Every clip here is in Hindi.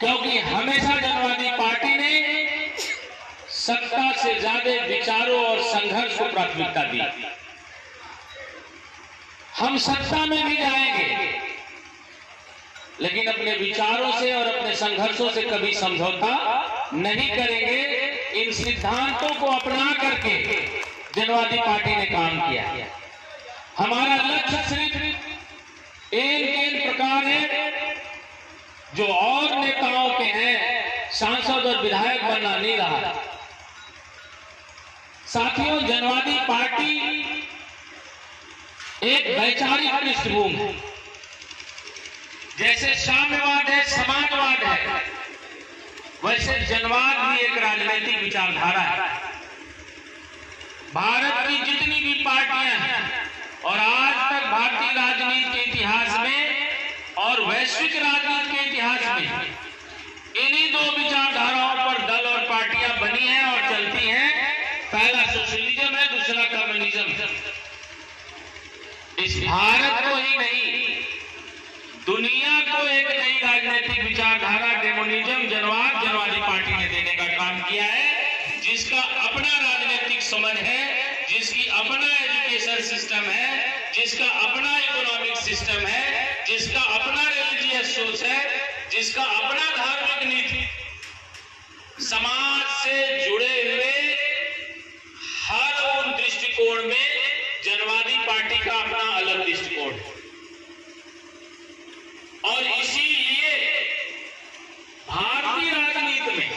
क्योंकि हमेशा जनवादी पार्टी ने सत्ता से ज्यादा विचारों और संघर्ष को प्राथमिकता दी। हम सत्ता में भी जाएंगे, लेकिन अपने विचारों से और अपने संघर्षों से कभी समझौता नहीं करेंगे। इन सिद्धांतों को अपना करके जनवादी पार्टी ने काम किया। हमारा लक्ष्य सिर्फ एक प्रकार है जो और नेताओं के हैं, सांसद और विधायक बनना नहीं रहा। साथियों, जनवादी पार्टी एक वैचारिक पृष्ठभूमि है। जैसे साम्यवाद है, समाजवाद है, वैसे जनवाद भी एक राजनीतिक विचारधारा है। भारत की जितनी भी पार्टियां हैं और आज तक भारतीय राजनीति के इतिहास में और वैश्विक राजनीति के इतिहास में इन्हीं दो विचारधाराओं पर दल और पार्टियां बनी हैं और चलती हैं। पहला सोशलिज्म है, दूसरा कम्युनिज्म है। इस भारत को ही नहीं, दुनिया को एक नई राजनीतिक विचारधारा कम्युनिज्म, जनवादी पार्टी ने देने का काम किया है, जिसका अपना राजनीतिक समझ है, जिसकी अपना एजुकेशन सिस्टम है, जिसका अपना इकोनॉमिक सिस्टम है, जिसका अपना रिलीजियस सोच है, जिसका अपना धार्मिक नीति, समाज से जुड़े हुए हर उन दृष्टिकोण में जनवादी पार्टी का अपना अलग दृष्टिकोण है। और इसीलिए भारतीय राजनीति में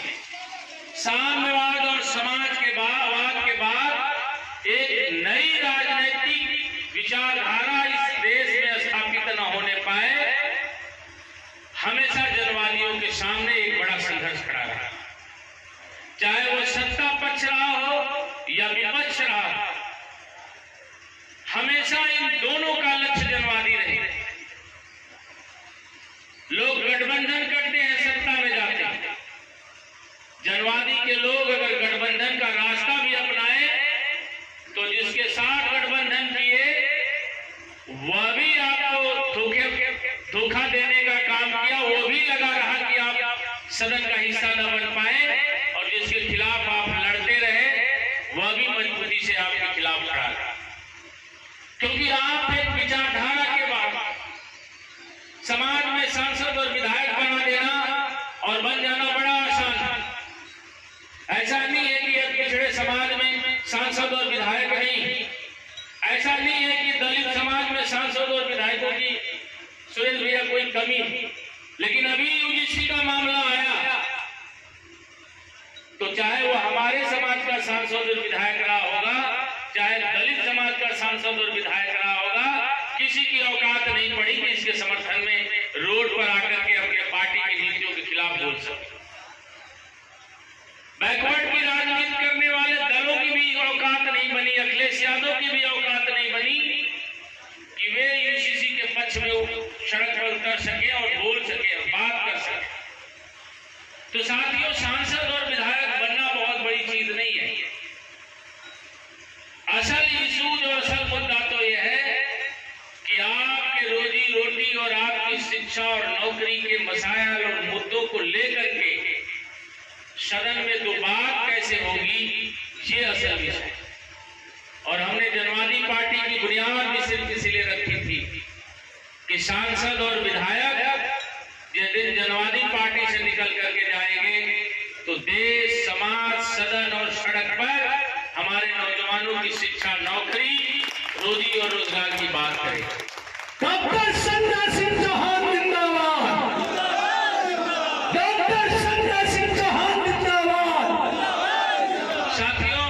साम्यवाद और समाज के वाद के बाद एक नई राजनीतिक विचारधारा इस देश में स्थापित न होने पाए, हमेशा जनवादियों के सामने एक बड़ा संघर्ष खड़ा रहा। चाहे वो सत्ता पक्ष रहा हो या विपक्ष रहा हो, हमेशा इन दोनों का लक्ष्य जनवादी रहे। लोग गठबंधन करते हैं, सत्ता में जाते हैं। जनवादी के लोग अगर गठबंधन का रास्ता भी अपनाए तो जिसके साथ गठबंधन किए वह भी आपको धोखा देने का काम किया, वो भी लगा रहा कि आप सदन का हिस्सा न बन पाए, और जिसके खिलाफ आप लड़ते रहे वह भी मजबूती से आपके खिलाफ खड़ा रहा। क्योंकि आप एक विचारधारा के बाद समाज में सांसद और विधायक बना देना और बन जाना बड़ा आसान है। ऐसा नहीं है कि एक पिछड़े समाज में सांसद और विधायक नहीं, ऐसा नहीं है कि दलित समाज में सांसद और विधायकों की सुरेश भैया कोई कमी, लेकिन अभी यूजीसी का मामला आया तो चाहे वो हमारे समाज का सांसद और विधायक रहा होगा, चाहे दलित समाज का सांसद और विधायक रहा होगा, किसी की औकात नहीं पड़ी कि इसके समर्थन में रोड पर आकर के अपने पार्टी की नीतियों के खिलाफ बोल सके। बैकवर्ड की राजनीति करने वाले दलों की भी औकात नहीं बनी, अखिलेश यादव की भी औकात नहीं बनी कि वे यूजीसी के पक्ष में सड़क पर उतर सके और बोल सके, बात कर सके। तो साथियों, सांसद और विधायक बनना बहुत बड़ी चीज नहीं है। असल इशू और असल मुद्दा तो यह है कि आपके रोजी रोटी और आपकी शिक्षा और नौकरी के मसाइल और मुद्दों को लेकर के सदन में तो बात कैसे होगी, ये असल विषय। और हमने जनवादी पार्टी की बुनियाद भी सिर्फ इसलिए रखी थी कि सांसद और विधायक जिस दिन जनवादी पार्टी से निकल करके जाएंगे तो देश, समाज, सदन और सड़क पर हमारे नौजवानों की शिक्षा, नौकरी, रोजी और रोजगार की बात करें। डॉक्टर संजय सिंह चौहान जिंदाबाद, डॉक्टर संजय सिंह चौहान जिंदाबाद। साथियों,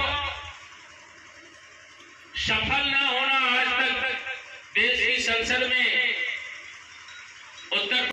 सफल न होना आज तक देश की संसद में